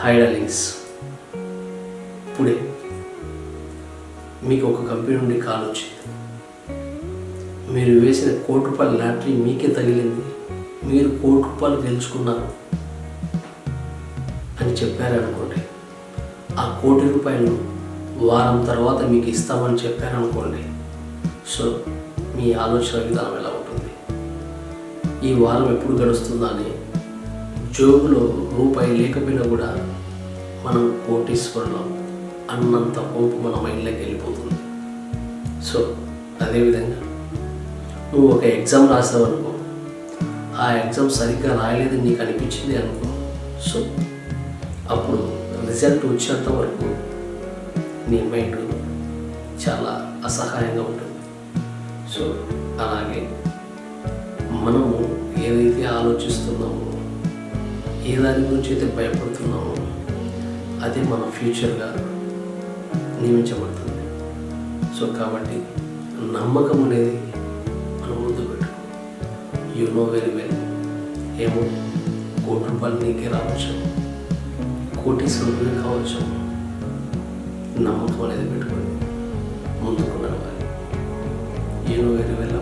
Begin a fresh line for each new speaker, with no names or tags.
Hi darlings, ఇప్పుడే మీకు ఒక కంపెనీ నుండి కాల్ వచ్చింది. మీరు వేసిన ₹1,00,00,000 లాటరీ మీకే తగిలింది, మీరు ₹1,00,00,000 గెలుచుకున్నారు అని చెప్పారనుకోండి. ఆ ₹1,00,00,000 వారం తర్వాత మీకు ఇస్తామని చెప్పారనుకోండి. సో మీ ఆలోచన విధానం ఎలా ఉంటుంది? ఈ వారం ఎప్పుడు గడుస్తుందా అని జోబులో రూపాయి లేకపోయినా కూడా మనం కోటీశ్వరులం అన్నంత హోప్ మన మైండ్లోకి వెళ్ళిపోతుంది. సో అదేవిధంగా నువ్వు ఒక ఎగ్జామ్ రాసావనుకో, ఆ ఎగ్జామ్ సరిగ్గా రాయలేదని నీకు అనిపించింది అనుకో. సో అప్పుడు రిజల్ట్ వచ్చేంత వరకు నీ మైండ్ చాలా అసహాయంగా ఉంటుంది. సో అలాగే మనము ఏదైతే ఆలోచిస్తున్నామో, ఏ దాని గురించి అయితే భయపడుతున్నామో అది మన ఫ్యూచర్గా నియమించబడుతుంది. సో కాబట్టి నమ్మకం అనేది మనం ముందు పెట్టుకో. యు నో వెరీ వెల్, ఏమో ₹1,00,00,000 నీకే రావచ్చు, కోటీశ్వరులే కావచ్చు. నమ్మకం అనేది పెట్టుకొని ముందుకు నడవాలి. You know very well.